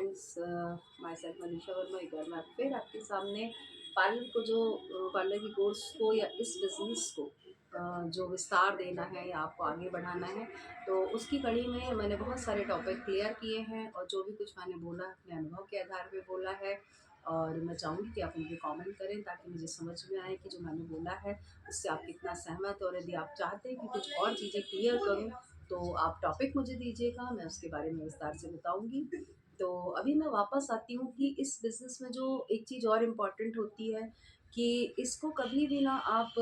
Friends, my self Manisha Verma एक बार मैं फिर आपके सामने पार्लर को जो पार्लर की कोर्स को या इस बिज़नेस को जो विस्तार देना है या आपको आगे बढ़ाना है, तो उसकी कड़ी में मैंने बहुत सारे टॉपिक क्लियर किए हैं और जो भी कुछ मैंने बोला अपने अनुभव के आधार पे बोला है। और मैं चाहूँगी कि आप उन पे कमेंट करें ताकि मुझे समझ में आए कि जो मैंने बोला है उससे आप कितना सहमत हो, और यदि आप चाहते हैं कि कुछ और चीज़ें क्लियर करूँ तो आप टॉपिक मुझे दीजिएगा, मैं उसके बारे में विस्तार से बताऊँगी। तो अभी मैं वापस आती हूँ कि इस बिज़नेस में जो एक चीज़ और इम्पोर्टेंट होती है कि इसको कभी भी ना आप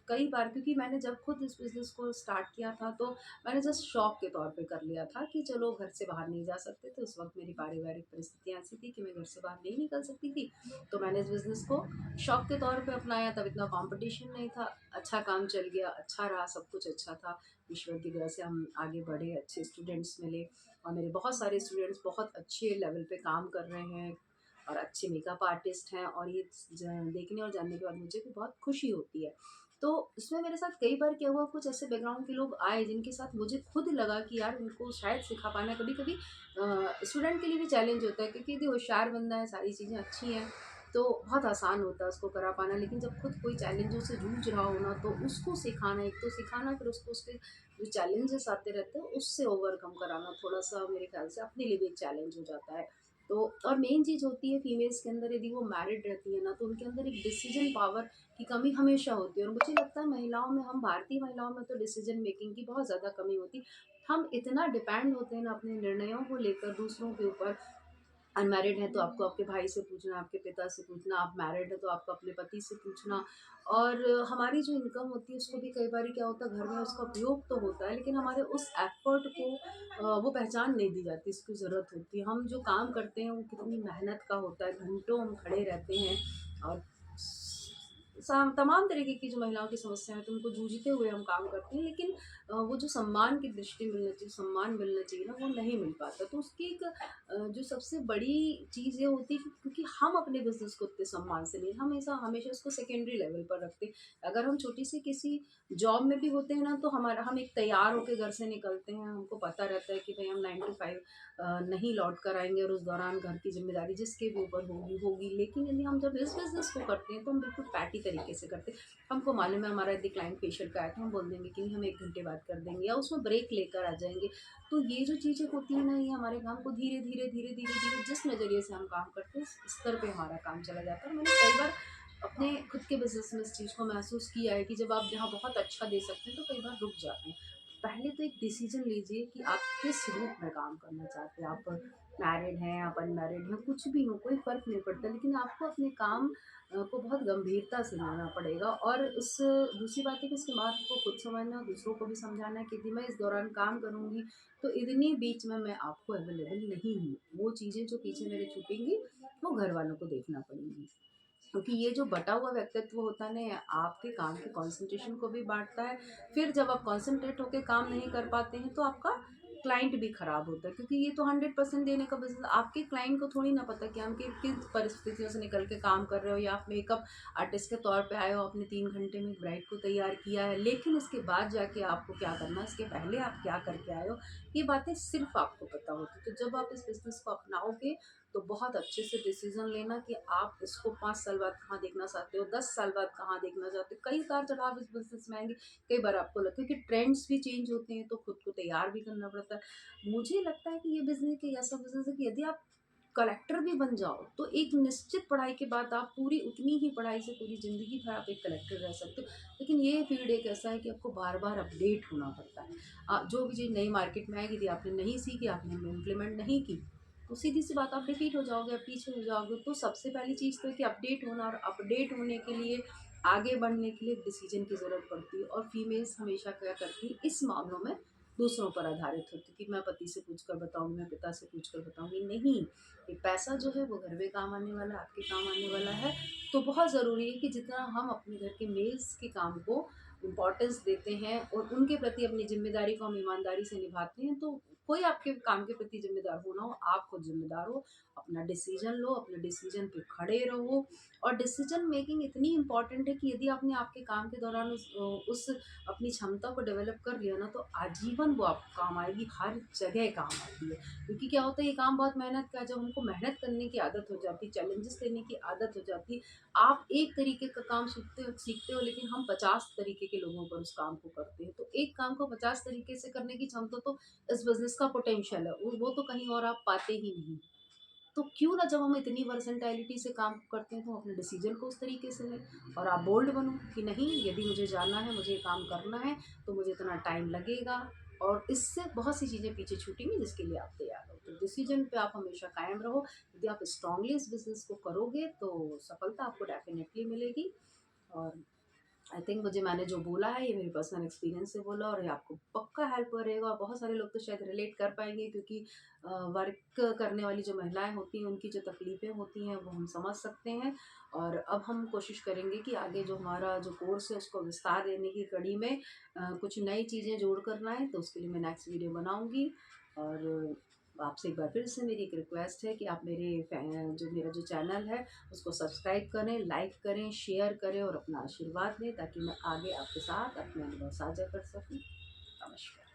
कई बार, क्योंकि मैंने जब खुद इस बिज़नेस को स्टार्ट किया था तो मैंने जस्ट शौक के तौर पे कर लिया था कि चलो घर से बाहर नहीं जा सकते थे। उस वक़्त मेरी पारिवारिक परिस्थितियाँ ऐसी थी कि मैं घर से बाहर नहीं निकल सकती थी। तो मैंने इस बिज़नेस को शौक के तौर पे अपनाया, तब इतना कॉम्पिटिशन नहीं था। अच्छा काम चल गया, अच्छा रहा, सब कुछ अच्छा था। ईश्वर की दया से हम आगे बढ़े, अच्छे स्टूडेंट्स मिले और मेरे बहुत सारे स्टूडेंट्स बहुत अच्छे लेवल पे काम कर रहे हैं और अच्छे मेकअप आर्टिस्ट हैं, और ये देखने और जानने के बाद मुझे भी बहुत खुशी होती है। तो इसमें मेरे साथ कई बार क्या हुआ, कुछ ऐसे बैकग्राउंड के लोग आए जिनके साथ मुझे खुद लगा कि यार उनको शायद सिखा पाना कभी कभी स्टूडेंट के लिए भी चैलेंज होता है, क्योंकि यदि होशियार बंदा है, सारी चीज़ें अच्छी हैं तो बहुत आसान होता है उसको करा पाना। लेकिन जब खुद कोई चैलेंजों से जूझ रहा हो ना, तो उसको सिखाना, एक तो सिखाना, फिर उसको उसके जो चैलेंजेस आते रहते हैं उससे ओवरकम कराना थोड़ा सा मेरे ख्याल से अपने लिए भी एक चैलेंज हो जाता है। तो और मेन चीज़ होती है फीमेल्स के अंदर, यदि वो मैरिड रहती है ना, तो उनके अंदर एक डिसीजन पावर की कमी हमेशा होती है। और मुझे लगता है महिलाओं में, हम भारतीय महिलाओं में तो डिसीजन मेकिंग की बहुत ज़्यादा कमी होती। हम इतना डिपेंड होते हैं ना अपने निर्णयों को लेकर दूसरों के ऊपर। अनमैरिड है तो आपको आपके भाई से पूछना, आपके पिता से पूछना, आप मैरिड है तो आपको अपने पति से पूछना। और हमारी जो इनकम होती है उसको भी कई बारी क्या होता है, घर में उसका उपयोग तो होता है लेकिन हमारे उस एफर्ट को वो पहचान नहीं दी जाती, इसकी ज़रूरत होती है। हम जो काम करते हैं वो कितनी मेहनत का होता है, घंटों हम खड़े रहते हैं और तमाम तरीके की जो महिलाओं की समस्याएं हैं तो उनको जूझते हुए हम काम करते हैं, लेकिन वो जो सम्मान की दृष्टि मिलना चाहिए, सम्मान मिलना चाहिए ना, वो नहीं मिल पाता। तो उसकी एक जो सबसे बड़ी चीज़ ये होती है कि क्योंकि हम अपने बिजनेस को उतने सम्मान से नहीं, हमेशा हमेशा उसको सेकेंडरी लेवल पर रखते हैं। अगर हम छोटी सी किसी जॉब में भी होते हैं ना, तो हमारा हम एक तैयार होकर घर से निकलते हैं, हमको पता रहता है कि भाई हम 9 to 5 नहीं लौट कर आएंगे और उस दौरान घर की जिम्मेदारी जिसके भी ऊपर होगी होगी। लेकिन यदि हम जब इस बिजनेस को करते हैं तो हम बिल्कुल पैटी तरीके से करते हैं। हमको मालूम है हमारा यदि क्लाइंट फेशियल का है तो हम बोल देंगे कि नहीं, हम 1 घंटे बाद कर देंगे या उसमें ब्रेक लेकर आ जाएंगे। तो ये जो चीज़ें होती है ना, ये हमारे काम को धीरे धीरे धीरे धीरे धीरे जिस नज़रिए से हम काम करते हैं उस स्तर पे हमारा काम चला जाता है। और मैंने कई बार अपने खुद के बिजनेस में इस चीज़ को महसूस किया है कि जब आप जहाँ बहुत अच्छा दे सकते हैं तो कई बार रुक जाते हैं। पहले तो एक डिसीजन लीजिए कि आप किस रूप में काम करना चाहते हैं। आप मैरिड हैं, आप अनमैरिड हैं, कुछ भी हो, कोई फ़र्क नहीं पड़ता, लेकिन आपको अपने काम को बहुत गंभीरता से लेना पड़ेगा। और उस दूसरी बात है कि उसके बाद को खुद समझना, दूसरों को भी समझाना है कि यदि मैं इस दौरान काम करूँगी तो इतनी बीच में मैं आपको अवेलेबल नहीं हूँ। वो चीज़ें जो पीछे मेरे छूटेंगी वो घर वालों को देखना पड़ेंगी। क्योंकि ये जो बटा हुआ व्यक्तित्व होता है ना, ये आपके काम के कंसंट्रेशन को भी बाँटता है। फिर जब आप कंसंट्रेट होके काम नहीं कर पाते हैं तो आपका क्लाइंट भी खराब होता है, क्योंकि ये तो 100% देने का बिज़नेस, आपके क्लाइंट को थोड़ी ना पता कि हम किस परिस्थितियों से निकल के काम कर रहे हो, या आप मेकअप आर्टिस्ट के तौर पे आए हो, आपने 3 घंटे में एक ब्राइड को तैयार किया है, लेकिन इसके बाद जाके आपको क्या करना है, इसके पहले आप क्या करके आए हो, ये बातें सिर्फ़ आपको पता होती है। तो जब आप इस बिज़नेस को अपनाओगे तो बहुत अच्छे से डिसीजन लेना कि आप इसको 5 साल बाद कहाँ देखना चाहते हो, 10 साल बाद कहाँ देखना चाहते हो। कई उतार-चढ़ाव इस बिज़नेस में आएँगे, कई बार आपको लगता है कि ट्रेंड्स भी चेंज होते हैं, तो खुद को तैयार भी करना पड़ता है। मुझे लगता है कि ये बिज़नेस एक ऐसा बिज़नेस है कि यदि आप कलेक्टर भी बन जाओ, तो एक निश्चित पढ़ाई के बाद आप पूरी उतनी ही पढ़ाई से पूरी ज़िंदगी भर आप एक कलेक्टर रह सकते हो। लेकिन ये फ़ील्ड एक ऐसा है कि आपको बार-बार अपडेट होना पड़ता है। जो भी चीज़ नई मार्केट में आएगी, यदि आपने नहीं सीखी, आपने इम्प्लीमेंट नहीं की, तो सीधी-सी बात, आप डिफीट हो जाओगे, आप पीछे हो जाओगे। तो सबसे पहली चीज़ तो है कि अपडेट होना, और अपडेट होने के लिए, आगे बढ़ने के लिए डिसीज़न की ज़रूरत पड़ती है। और फीमेल्स हमेशा क्या करती हैं इस मामलों में, दूसरों पर आधारित होती है कि मैं पति से पूछ कर बताऊँगी, मैं पिता से पूछ कर बताऊँगी। नहीं, ये पैसा जो है वो घर में काम आने वाला है, आपके काम आने वाला है। तो बहुत ज़रूरी है कि जितना हम अपने घर के मेल्स के काम को इम्पोर्टेंस देते हैं और उनके प्रति अपनी ज़िम्मेदारी को हम ईमानदारी से निभाते हैं, तो कोई आपके काम के प्रति ज़िम्मेदार हो ना हो, आप खुद ज़िम्मेदार हो। अपना डिसीज़न लो, अपने डिसीज़न पे खड़े रहो और डिसीज़न मेकिंग इतनी इम्पोर्टेंट है कि यदि आपने आपके काम के दौरान उस अपनी क्षमता को डेवलप कर लिया ना, तो आजीवन वो आपको काम आएगी, हर जगह काम आती है। क्योंकि क्या होता है, ये काम बहुत मेहनत का है, जब हमको मेहनत करने की आदत हो जाती है, चैलेंजेस लेने की आदत हो जाती है, आप एक तरीके का काम सीखते हो लेकिन हम 50 तरीके के लोगों पर उस काम को करते हैं। तो एक काम को 50 तरीके से करने की क्षमता तो इस बिज़नेस का पोटेंशियल है, वो तो कहीं और आप पाते ही नहीं। तो क्यों ना, जब हम इतनी वर्सेटाइलिटी से काम करते हैं तो अपने डिसीजन को उस तरीके से लें और आप बोल्ड बनो कि नहीं, यदि मुझे जाना है, मुझे ये काम करना है, तो मुझे इतना टाइम लगेगा और इससे बहुत सी चीज़ें पीछे छूटेंगी जिसके लिए आप तैयार हो। तो डिसीजन पे आप हमेशा कायम रहो। यदि आप स्ट्रांगली इस बिज़नेस को करोगे तो सफलता आपको डेफ़िनेटली मिलेगी। और आई थिंक मुझे, मैंने जो बोला है ये मेरे पर्सनल एक्सपीरियंस से बोला और ये आपको पक्का हेल्प करेगा और बहुत सारे लोग तो शायद रिलेट कर पाएँगे, क्योंकि वर्क करने वाली जो महिलाएँ होती हैं उनकी जो तकलीफ़ें होती हैं वो हम समझ सकते हैं। और अब हम कोशिश करेंगे कि आगे जो हमारा जो कोर्स है उसको विस्तार देने की कड़ी में कुछ नई चीज़ें जोड़ कर लाएँ, तो उसके लिए मैं नेक्स्ट वीडियो बनाऊँगी। और आपसे एक बार फिर से मेरी एक रिक्वेस्ट है कि आप मेरा जो चैनल है उसको सब्सक्राइब करें, लाइक करें, शेयर करें और अपना आशीर्वाद दें, ताकि मैं आगे आपके साथ अपने अनुभव साझा कर सकूँ। नमस्कार।